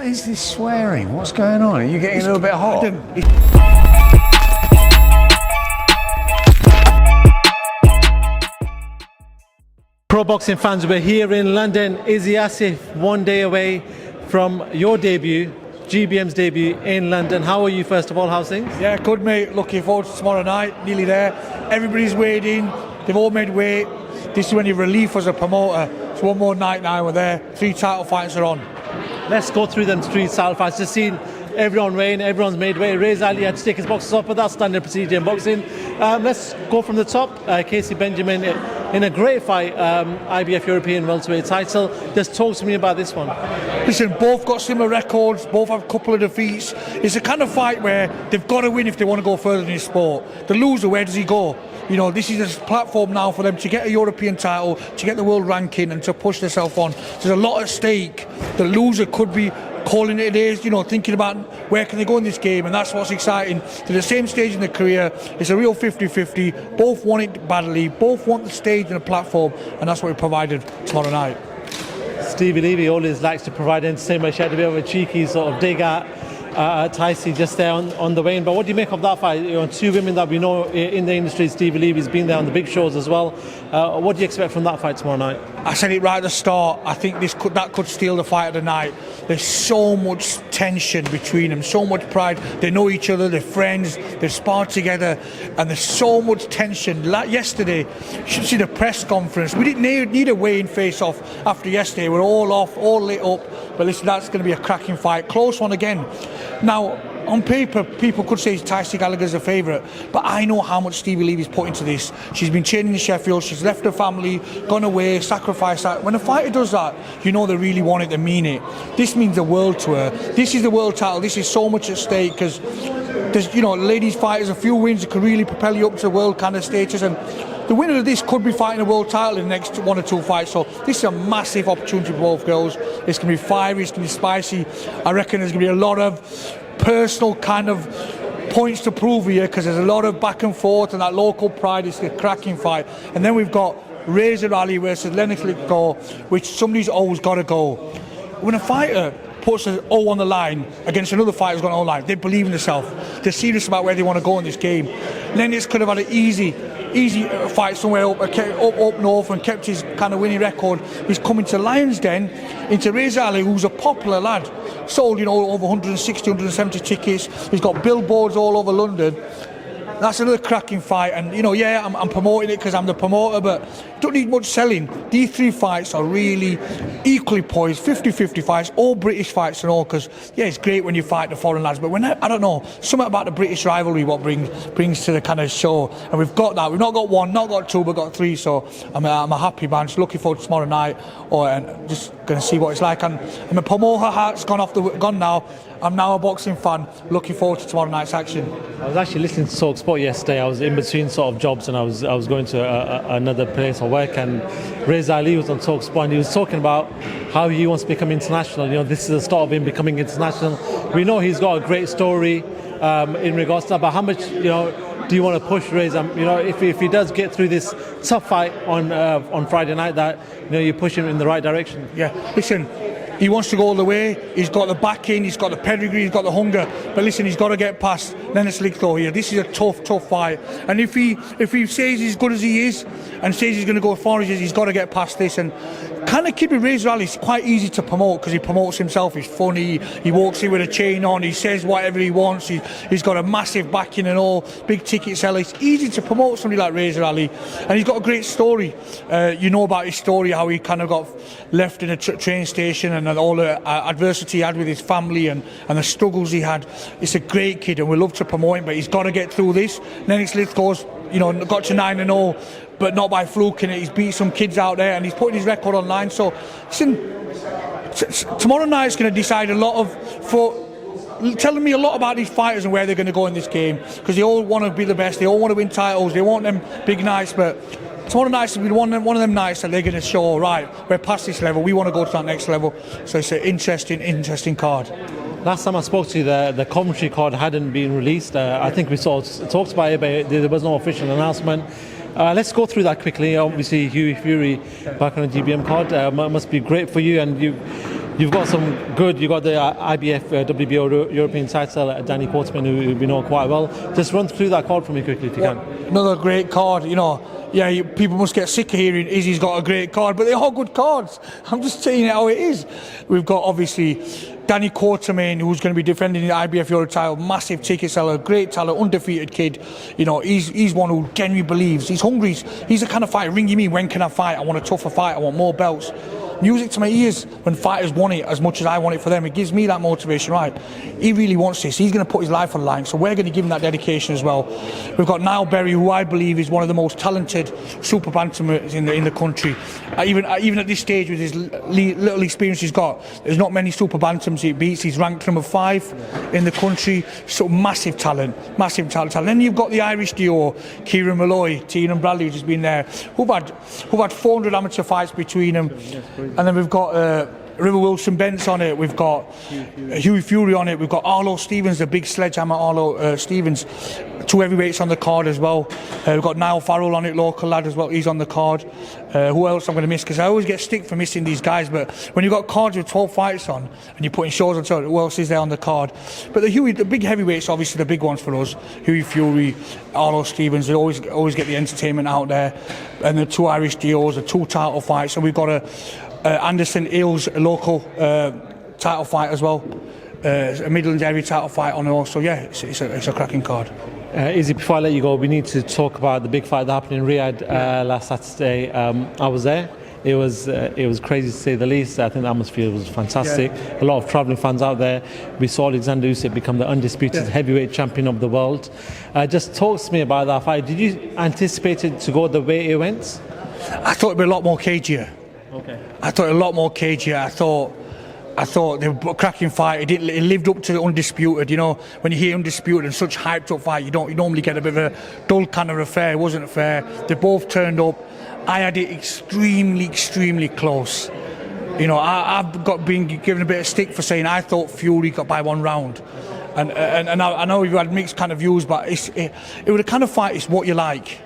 is this swearing? What's going on? Are you getting a little bit hot? Pro boxing fans, we're here in London. Izzy Asif, 1 day away from your debut, GBM's debut in London. How are you, first of all? How's things? Yeah, good, mate. Looking forward to tomorrow night. Nearly there. Everybody's waiting. They've all made weight. This is when you're relief as a promoter. It's one more night now. We're there. 3 title fights are on. Let's go through them 3 title fights. Just seen everyone weigh, everyone's made weight. Reza Ali had to take his boxes off, but that's standard procedure in boxing. Let's go from the top. Casey Benjamin in a great fight, IBF European welterweight title. Just talk to me about this one. Listen, both got similar records, both have a couple of defeats. It's a kind of fight where they've got to win if they want to go further in this sport. The loser, where does he go? You know, this is a platform now for them to get a European title, to get the world ranking and to push themselves on. There's a lot at stake. The loser could be calling it days, you know, thinking about where can they go in this game, and that's what's exciting. They're the same stage in their career. It's a real 50-50. Both want it badly. Both want the stage and the platform, and that's what we provided tomorrow night. Stevie Levy always likes to provide entertainment. She had a bit of a cheeky sort of dig at Tyson just there on the weigh-in. But what do you make of that fight? You know, 2 women that we know in the industry. Stevie Levy's been there on the big shows as well. What do you expect from that fight tomorrow night? I said it right at the start. I think that could steal the fight of the night. There's so much tension between them, so much pride. They know each other, they're friends, they've sparred together, and there's so much tension. Like yesterday, you should see the press conference. We didn't need a weigh-in face-off after yesterday. We're all off, all lit up. But listen, that's going to be a cracking fight. Close one again. Now, on paper, people could say Tyson Gallagher's a favourite, but I know how much Stevie Levy's put into this. She's been training in Sheffield, she's left her family, gone away, sacrificed that. When a fighter does that, you know they really want it, they mean it. This means the world to her. This is the world title, this is so much at stake, because there's, you know, ladies fighters, a few wins that could really propel you up to world kind of status, and the winner of this could be fighting a world title in the next 1 or 2 fights. So this is a massive opportunity for both girls. It's going to be fiery, it's going to be spicy. I reckon there's going to be a lot of personal kind of points to prove here, because there's a lot of back and forth and that local pride. Is a cracking fight. And then we've got Reza Ali versus Lennox Lithgow, which somebody's always got to go. When a fighter puts an O on the line against another fighter who's got an O line, they believe in themselves. They're serious about where they want to go in this game. Lennox could have had an easy fight somewhere up north and kept his kind of winning record. He's coming to Lions Den into Reza Ali, who's a popular lad. Sold, you know, over 160, 170 tickets. He's got billboards all over London. That's another cracking fight, and you know, yeah, I'm promoting it because I'm the promoter, but don't need much selling. These 3 fights are really equally poised, 50-50 fights, all British fights and all, because yeah, it's great when you fight the foreign lads, but when I don't know, something about the British rivalry what brings to the kind of show, and we've got that. We've not got 1, not got 2, but got 3, so I'm a happy man. Just looking forward to tomorrow night, and just going to see what it's like. And I'm a promoter hat's gone now. I'm now a boxing fan, looking forward to tomorrow night's action. I was actually listening to Talk Sport yesterday. I was in between sort of jobs, and I was going to another place of work, and Reza Ali was on Talk Sport, and he was talking about how he wants to become international. You know, this is the start of him becoming international. We know he's got a great story in regards to that, but how much, you know, do you want to push Reza? You know, if he does get through this tough fight on Friday night, that, you know, you push him in the right direction. Yeah, listen, he wants to go all the way. He's got the backing, he's got the pedigree, he's got the hunger. But listen, he's got to get past Lennox Lithgow here. This is a tough fight. And if he says he's as good as he is and says he's going to go as far as he is, he's got to get past this. And kind of keeping Reza Ali is quite easy to promote, because he promotes himself. He's funny. He walks in with a chain on. He says whatever he wants. He's got a massive backing and all. Big ticket seller. It's easy to promote somebody like Reza Ali, and he's got a great story. You know about his story, how he kind of got left in a train station, and all the adversity he had with his family and the struggles he had. It's a great kid, and we love to promote him, but he's got to get through this. Lennox Lithgow's, you know, got to 9-0, but not by fluke, and he's beat some kids out there, and he's putting his record online. So listen, tomorrow night's going to decide a lot telling me a lot about these fighters and where they're going to go in this game, because they all want to be the best, they all want to win titles, they want them big nights. But tomorrow night's going to be one of them nights that they're going to show, right, we're past this level, we want to go to that next level. So it's an interesting card. Last time I spoke to you, the commentary card hadn't been released. I think we talked about it, but there was no official announcement. Let's go through that quickly. Obviously, Hughie Fury back on the GBM card must be great for you, and You've got some good. You got the IBF WBO European title, Danny Quarterman, who we know quite well. Just run through that card for me quickly if you can. Another great card, you know. Yeah, people must get sick of hearing Izzy's got a great card, but they're all good cards. I'm just telling you how it is. We've got obviously Danny Quarterman, who's going to be defending the IBF Euro title, massive ticket seller, great talent, undefeated kid. You know, he's one who genuinely believes. He's hungry. He's the kind of fighter ringing me, when can I fight? I want a tougher fight. I want more belts. Music to my ears when fighters want it as much as I want it for them. It gives me that motivation, right? He really wants this. He's going to put his life on the line, so we're going to give him that dedication as well. We've got Niall Berry, who I believe is one of the most talented super bantamweights in the country. Even at this stage, with his little experience he's got, there's not many super bantams he beats. He's ranked number 5 in the country. So massive talent. Then you've got the Irish duo, Kieran Malloy, Tiernan Bradley, who's just been there, who've had 400 amateur fights between them. And then we've got River Wilson Bents on it. We've got Hughie Fury on it. We've got Arlo Stevens, the big sledgehammer Arlo Stevens. 2 heavyweights on the card as well. We've got Niall Farrell on it, local lad as well. He's on the card. Who else I'm going to miss? Because I always get stick for missing these guys. But when you've got cards with 12 fights on and you're putting shows on, so who else is there on the card? But the big heavyweights, obviously the big ones for us. Hughie Fury, Arlo Stevens. They always get the entertainment out there. And the 2 Irish duos, the 2 title fights. So we've got Anderson Hills, a local title fight as well. A Midlands area title fight on it. So yeah, it's a cracking card. Izzy, before I let you go, we need to talk about the big fight that happened in Riyadh last Saturday. I was there. It was crazy to say the least. I think the atmosphere was fantastic. A lot of travelling fans out there. We saw Oleksandr Usyk become the undisputed heavyweight champion of the world. Just talk to me about that fight. Did you anticipate it to go the way it went? I thought it'd be a lot more cagier. Okay. I thought a lot more cagier. I thought they were a cracking fight. It lived up to the undisputed. You know, when you hear undisputed and such hyped up fight, you normally get a bit of a dull kind of affair. It wasn't fair. They both turned up. I had it extremely close. You know, I've been given a bit of stick for saying I thought Fury got by 1 round. And I know you've had mixed kind of views, but it was a kind of fight. It's what you like.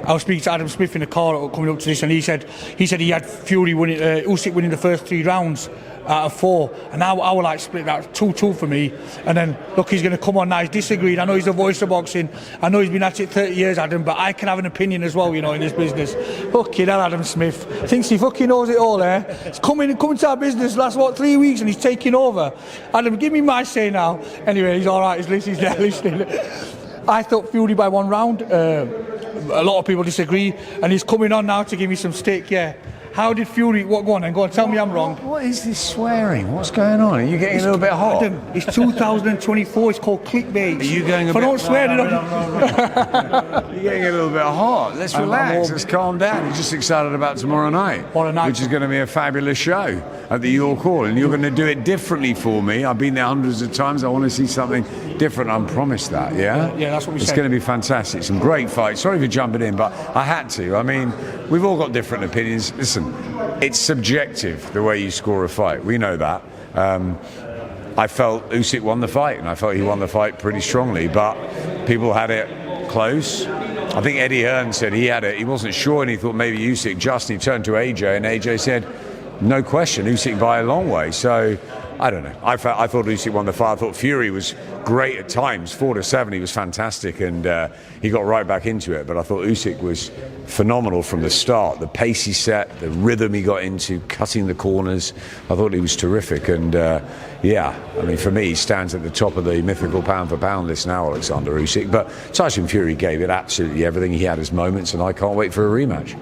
I was speaking to Adam Smith in the car coming up to this, and he said he had Fury winning, Usyk winning the first 3 rounds out of 4, and I will like split that 2-2 for me. And then look, he's going to come on now. He's disagreed. I know he's the voice of boxing. I know he's been at it 30 years, Adam, but I can have an opinion as well, you know, in this business. Fucking hell, Adam Smith thinks he fucking knows it all, eh? He's coming to our business last 3 weeks, and he's taking over. Adam, give me my say now. Anyway, he's all right. He's there listening. I thought Fury by 1 round. A lot of people disagree, and he's coming on now to give me some stick. Yeah. How did Fury? Go on, tell me I'm wrong. What is this swearing? What's going on? Are you getting a little bit hot? Adam, it's 2024. It's called clickbait. Are you going a bit? Don't swear. No. You're getting a little bit hot. Let's relax. Let's calm down. You're just excited about tomorrow night, which is going to be a fabulous show at the York Hall, and you're going to do it differently for me. I've been there hundreds of times. I want to see something different. I'm promised that. Yeah. Yeah, that's what we said. It's going to be fantastic. Some great fights. Sorry for jumping in, but I had to. I mean, we've all got different opinions. Listen. It's subjective the way you score a fight. We know that. I felt Usyk won the fight, and I felt he won the fight pretty strongly. But people had it close. I think Eddie Hearn said he had it. He wasn't sure, and he thought maybe Usyk just. And he turned to AJ, and AJ said, "No question, Usyk by a long way." So I don't know. I thought Usyk won the fight. I thought Fury was great at times. 4-7, he was fantastic, and he got right back into it. But I thought Usyk was phenomenal from the start. The pace he set, the rhythm he got into, cutting the corners. I thought he was terrific. And yeah, I mean, for me, he stands at the top of the mythical pound for pound list now, Oleksandr Usyk. But Tyson Fury gave it absolutely everything. He had his moments, and I can't wait for a rematch.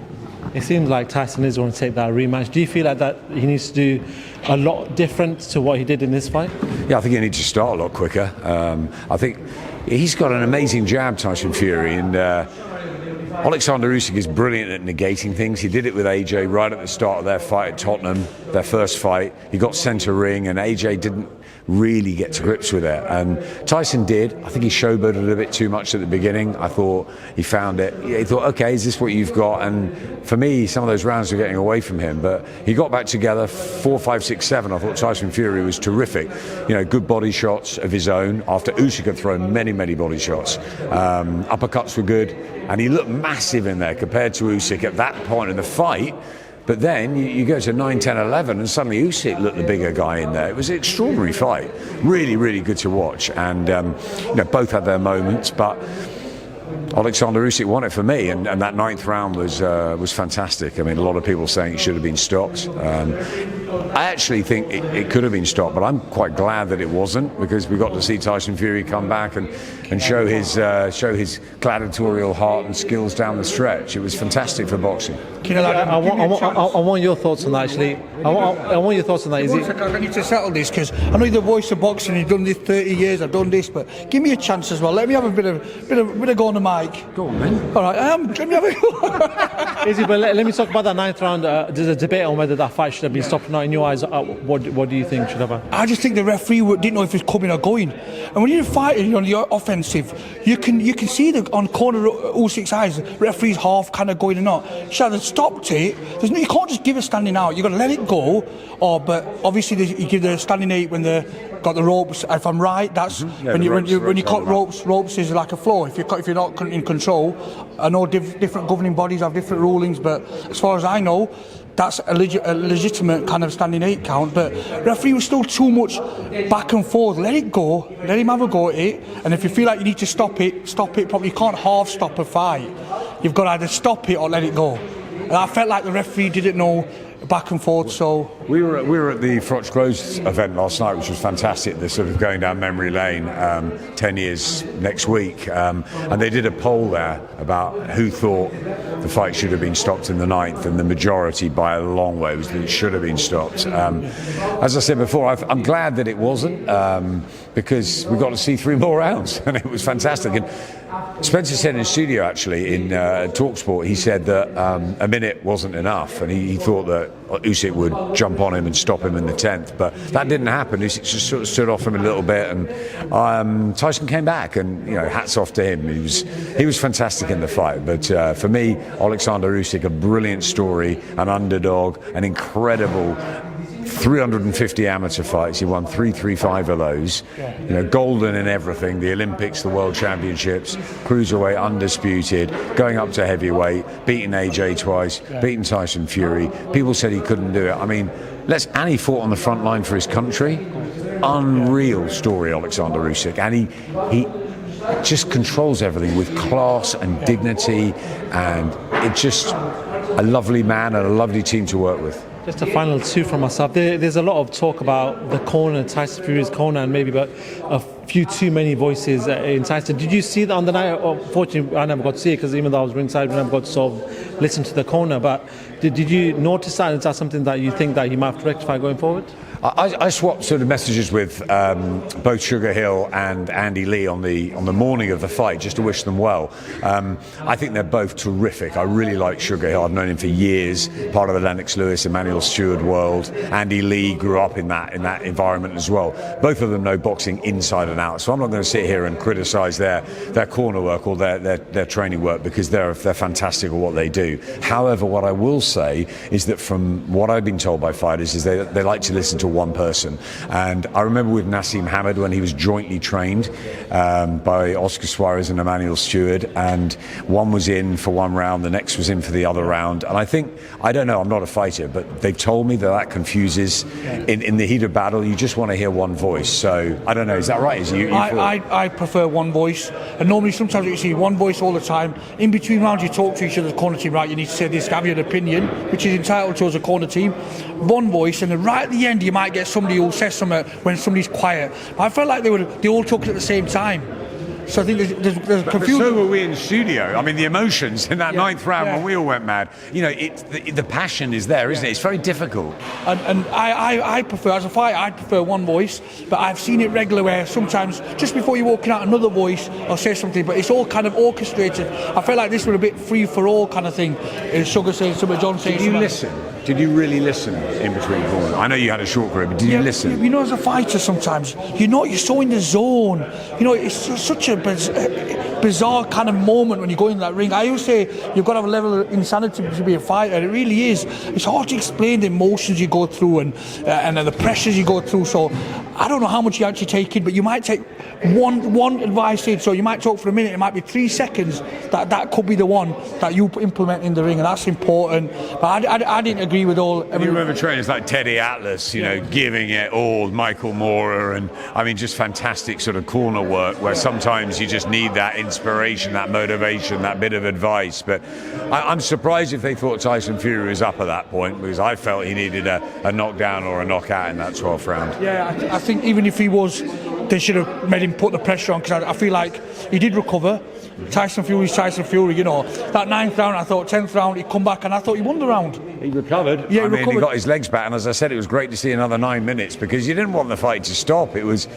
It seems like Tyson is going to take that rematch. Do you feel like that he needs to do a lot different to what he did in this fight? Yeah, I think he needs to start a lot quicker. I think he's got an amazing jab, Tyson Fury, and Oleksandr Usyk is brilliant at negating things. He did it with AJ right at the start of their fight at Tottenham, their first fight. He got centre ring, and AJ didn't really get to grips with it, and Tyson did. I think he showboated a bit too much at the beginning. I thought he found it. He thought, okay, is this what you've got? And for me, some of those rounds were getting away from him, but he got back together 4, 5, 6, 7. I thought Tyson Fury was terrific. You know, good body shots of his own after Usyk had thrown many body shots. Uppercuts were good, and he looked massive in there compared to Usyk at that point in the fight. But then you go to 9, 10, 11, and suddenly Usyk looked the bigger guy in there. It was an extraordinary fight, really, really good to watch. And both had their moments, but Oleksandr Usyk won it for me, and that ninth round was fantastic. I mean, a lot of people saying it should have been stopped. I actually think it could have been stopped, but I'm quite glad that it wasn't, because we got to see Tyson Fury come back and show his gladiatorial heart and skills down the stretch. It was fantastic for boxing. I want your thoughts on that, actually. I want your thoughts on that. I need to settle this, because I know you're the voice of boxing. You've done this 30 years. I've done this, but give me a chance as well. Let me have a bit of go on the mic. Go on, then. All right, let me have a Izzy, but let me talk about that ninth round. There's a debate on whether that fight should have been stopped or not. In your eyes, what do you think should have happened? I just think the referee didn't know if it's coming or going. And when you're fighting on the offensive, you can see on corner Usyk's eyes, referee's half kind of going or not. Should have stopped it. You can't just give a standing out. You've got to let it go. But obviously you give the standing 8 when they got the ropes. If I'm right, that's when you cut ropes. Ropes is like a floor. If you're not in control, I know different governing bodies have different rulings, but as far as I know, that's a legitimate kind of standing 8 count. But referee was still too much back and forth. Let it go. Let him have a go at it. And if you feel like you need to stop it. Probably you can't half stop a fight. You've got to either stop it or let it go. And I felt like the referee didn't know back and forth. So we were at the Froch Close event last night, which was fantastic. They're sort of going down memory lane, 10 years next week, and they did a poll there about who thought the fight should have been stopped in the ninth, and the majority by a long way was that it should have been stopped. As I said before, I'm glad that it wasn't, because we got to see 3 more rounds, and it was fantastic. And Spencer said in his studio, actually, in TalkSport, he said that a minute wasn't enough, and he thought that Usyk would jump on him and stop him in the 10th, but that didn't happen. Usyk just sort of stood off him a little bit, and Tyson came back, and hats off to him. He was fantastic in the fight. But for me, Oleksandr Usyk, a brilliant story, an underdog, an incredible 350 amateur fights. He won 335 of those. Golden in everything: the Olympics, the World Championships, cruiserweight undisputed, going up to heavyweight, beating AJ twice, beating Tyson Fury. People said he couldn't do it. I mean, and he fought on the front line for his country. Unreal story, Oleksandr Usyk, and he just controls everything with class and dignity, and it's just a lovely man and a lovely team to work with. Just a final 2 from myself. There's a lot of talk about the corner, Tyson Fury's corner, and maybe about a few too many voices in Tyson. Did you see that on the night? Unfortunately, I never got to see it, because even though I was ringside, I never got to sort of listen to the corner. But did you notice that? Is that something that you think that you might have to rectify going forward? I swapped sort of messages with both Sugar Hill and Andy Lee on the morning of the fight, just to wish them well. I think they're both terrific. I really like Sugar Hill. I've known him for years, part of the Lennox Lewis, Emmanuel Stewart world. Andy Lee grew up in that environment as well. Both of them know boxing inside and out. So I'm not going to sit here and criticise their corner work or their training work, because they're fantastic at what they do. However, what I will say is that from what I've been told by fighters is they like to listen to one person. And I remember with Nassim Hamid, when he was jointly trained by Oscar Suarez and Emmanuel Stewart, and one was in for one round, the next was in for the other round. And I don't know, I'm not a fighter, but they've told me that confuses. In the heat of battle, you just want to hear one voice. So I don't know, is that right? I prefer one voice, and normally sometimes you see one voice all the time. In between rounds, you talk to each other's corner team, right? You need to say this, have your opinion, which is entitled to as a corner team. One voice, and then right at the end, you might get somebody who says something when somebody's quiet. I felt like they all talked at the same time. So I think there's confusion. But so were we in the studio. I mean, the emotions in that ninth round when we all went mad. The passion is there, isn't it? It's very difficult. And I prefer, as a fighter, I prefer one voice. But I've seen it regularly where sometimes just before you're walking out, another voice will say something. But it's all kind of orchestrated. I felt like this was a bit free for all kind of thing. Sugar saying something, John saying something. Did you listen? Did you really listen in between corners? I know you had a short career, but did you listen? As a fighter, sometimes you're so in the zone. It's such a bizarre kind of moment when you go in that ring. I always say you've got to have a level of insanity to be a fighter. It really is. It's hard to explain the emotions you go through and the pressures you go through. So I don't know how much you actually take in, but you might take one advice in. So you might talk for a minute. It might be 3 seconds. That could be the one that you implement in the ring, and that's important. But I didn't agree with all. You remember trainers like Teddy Atlas, you know, giving it all, Michael Moorer, and I mean, just fantastic sort of corner work where sometimes you just need that inspiration, that motivation, that bit of advice. But I'm surprised if they thought Tyson Fury was up at that point, because I felt he needed a knockdown or a knockout in that 12th round. Yeah, I think even if he was, they should have made him put the pressure on, because I feel like he did recover. Tyson Fury's Tyson Fury, you know. That 9th round, I thought, 10th round, he'd come back, and I thought he won the round. He recovered. Yeah, he got his legs back, and as I said, it was great to see another 9 minutes, because you didn't want the fight to stop. It was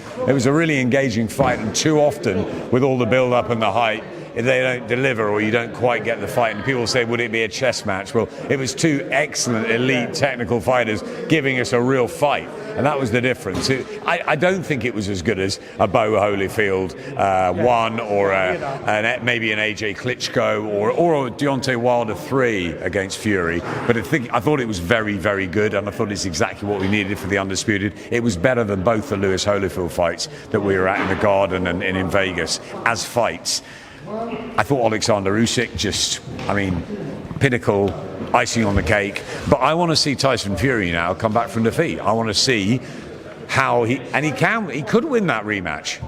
a really engaging fight, and too often, with all the build-up and the hype, if they don't deliver or you don't quite get the fight, and people say, would it be a chess match? Well, it was 2 excellent, elite, technical fighters giving us a real fight, and that was the difference. I don't think it was as good as a Bo Holyfield 1 or maybe an AJ Klitschko or a Deontay Wilder 3 against Fury, but I thought it was very, very good, and I thought it's exactly what we needed for the Undisputed. It was better than both the Lewis Holyfield fights that we were at in the Garden and in Vegas as fights. I thought Oleksandr Usyk pinnacle, icing on the cake. But I want to see Tyson Fury now come back from defeat. I want to see how he could win that rematch.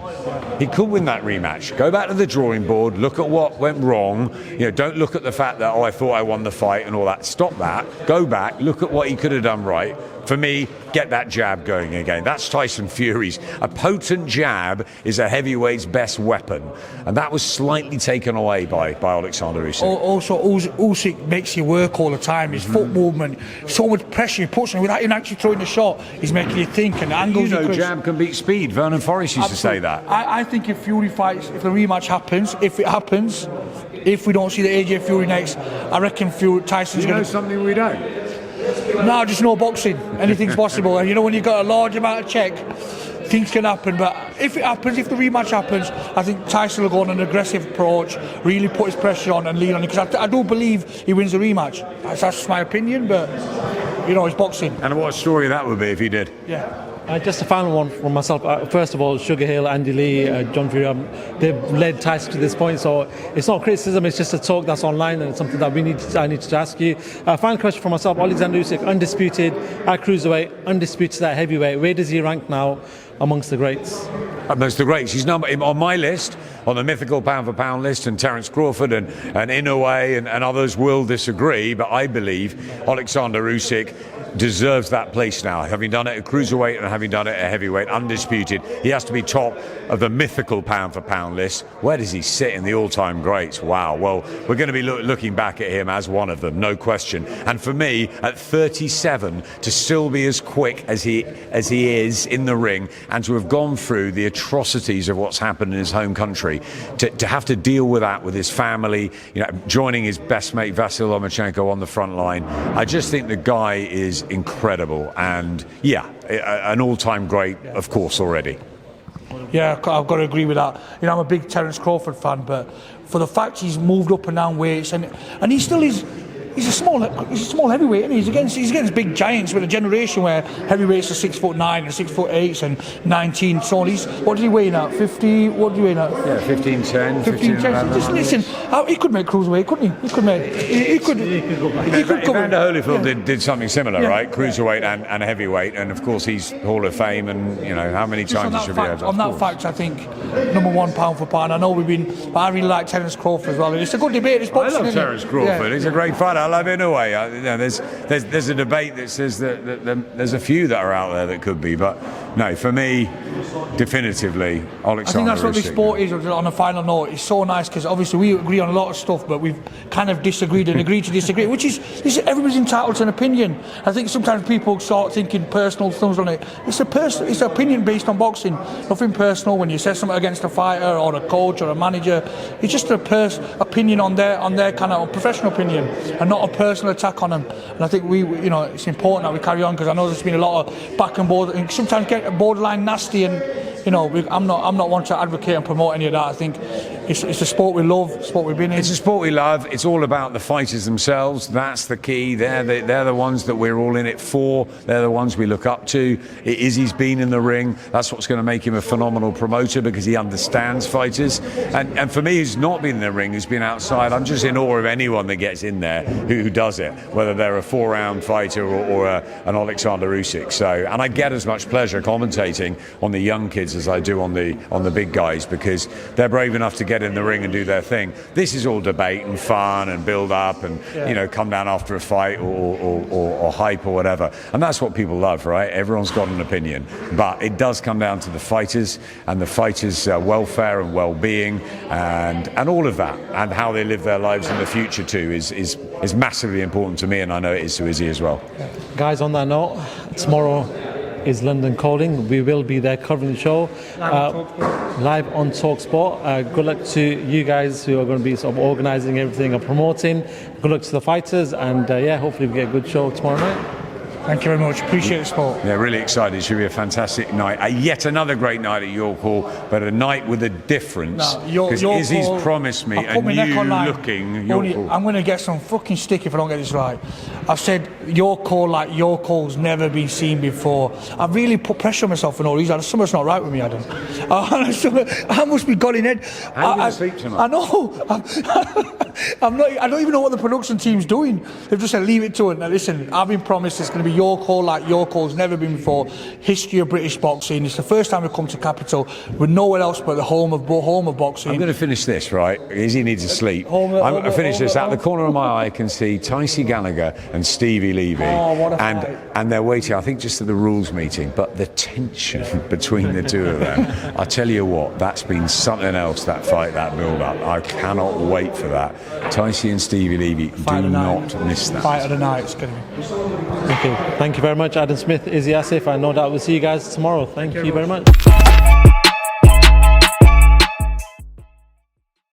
He could win that rematch. Go back to the drawing board, look at what went wrong. You know, don't look at the fact that, I thought I won the fight and all that. Stop that. Go back, look at what he could have done right. For me, get that jab going again. That's Tyson Fury's. A potent jab is a heavyweight's best weapon, and that was slightly taken away by Oleksandr Usyk. Also, Usyk makes you work all the time. His foot movement, so much pressure he puts on without him actually throwing the shot. He's making you think, and the angles. You know, jab can beat speed. Vernon Forrest used to say that. I think if Fury fights, if the rematch happens, if it happens, if we don't see the AJ Fury next, I reckon Tyson's going to. Something we don't. No, just no boxing. Anything's possible. And you know, when you've got a large amount of check, things can happen. But if it happens, if the rematch happens, I think Tyson will go on an aggressive approach, really put his pressure on and lean on it. Because I do believe he wins the rematch. That's my opinion, but, you know, it's boxing. And what a story that would be if he did. Yeah. Just a final one from myself. First of all, Sugar Hill, Andy Lee, John Fury, they've led Tyson to this point, so it's not criticism, it's just a talk that's online, and it's something that I need to ask you. Final question for myself: Oleksandr Usyk, undisputed at cruiserweight, undisputed at heavyweight. Where does he rank now amongst the greats? Amongst the greats, he's on my list, on the mythical pound for pound list, and Terence Crawford and Inoue and others will disagree, but I believe Oleksandr Usyk deserves that place now, having done it at cruiserweight and having done it at heavyweight, undisputed. He has to be top of the mythical pound for pound list. Where does he sit in the all-time greats? Wow. Well, we're going to be looking back at him as one of them, no question. And for me, at 37, to still be as quick as he is in the ring, and to have gone through the atrocities of what's happened in his home country, to have to deal with that with his family, you know, joining his best mate Vasyl Lomachenko on the front line. I just think the guy is incredible, and an all-time great, of course, already. Yeah, I've got to agree with that. You know, I'm a big Terence Crawford fan, but for the fact he's moved up and down weights, and he still is. He's a small heavyweight, isn't he? He's against big giants with a generation where heavyweights are 6'9" and 6'8" and 19. So what did he weigh now? 50? What did he weigh now? Yeah, 15'10". 15'10". Just listen, he could make cruiserweight, couldn't he? He could go back. Evander Holyfield did something similar, right? Cruiserweight and heavyweight, and of course he's Hall of Fame, and you know how many times he should be able. On that fact, I think #1 pound for pound. I know but I really like Terence Crawford as well. It's a good debate. It's boxing, I love Terence Crawford. Yeah. He's a great fighter. I love Inoue. You know, there's a debate that says that there's a few that are out there that could be, but no, for me, definitively, Oleksandr Usyk. I think that's what this sport is. On a final note, it's so nice because obviously we agree on a lot of stuff, but we've kind of disagreed and agreed to disagree, which is everybody's entitled to an opinion. I think sometimes people start thinking personal things on it. It's an opinion based on boxing, nothing personal. When you say something against a fighter or a coach or a manager, it's just a opinion on their kind of professional opinion, and not a personal attack on them. And I think it's important that we carry on, because I know there's been a lot of back and forth, and sometimes get borderline nasty, and I'm not one to advocate and promote any of that. I think it's a sport we love, a sport we've been in. It's a sport we love. It's all about the fighters themselves. That's the key. They're the ones that we're all in it for. They're the ones we look up to. Izzy's been in the ring. That's what's going to make him a phenomenal promoter, because he understands fighters. And for me, who's not been in the ring, who's been outside, I'm just in awe of anyone that gets in there who does it, whether they're a 4-round fighter or an Oleksandr Usyk. So, and I get as much pleasure commentating on the young kids as I do on the big guys, because they're brave enough to get in the ring and do their thing. This is all debate and fun and build up and come down after a fight or hype or whatever, and that's what people love, right? Everyone's got an opinion, but it does come down to the fighters and the fighters' welfare and well-being and all of that, and how they live their lives in the future too is massively important to me, and I know it is to Izzy as well. Guys, on that note, tomorrow is London Calling. We will be there covering the show live on TalkSport. Good luck to you guys who are going to be sort of organising everything and promoting. Good luck to the fighters, and hopefully we get a good show tomorrow night. Thank you very much. Appreciate the support. Yeah, really excited. It should be a fantastic night. Yet another great night at York Hall, but a night with a difference. Because Izzy's promised me a new-looking York Hall. I'm going to get some fucking stick if I don't get this right. I've said York Hall like York Hall's never been seen before. I've really put pressure on myself for no reason. Something's not right with me, Adam. I must be got in head. How are you going to sleep tonight? I know. I don't even know what the production team's doing. They've just said leave it to it. Now listen, I've been promised it's going to be York Hall like York Hall's never been before. History of British boxing. It's the first time we've come to capital with nowhere else but the home of boxing. I'm going to finish this, right? Izzy needs to sleep. I'm going to finish this. Out the corner of my eye, I can see Tyson Gallagher and Stevie Levy, and they're waiting, I think, just at the rules meeting. But the tension between the two of them, I tell you what, that's been something else. That fight, that build-up. I cannot wait for that. Tyson and Stevie Levy, do not miss that. Fight of the night. It's going to be. Thank you very much, Adam Smith, Izzy Asif. I know that we'll see you guys tomorrow. Thank you very much.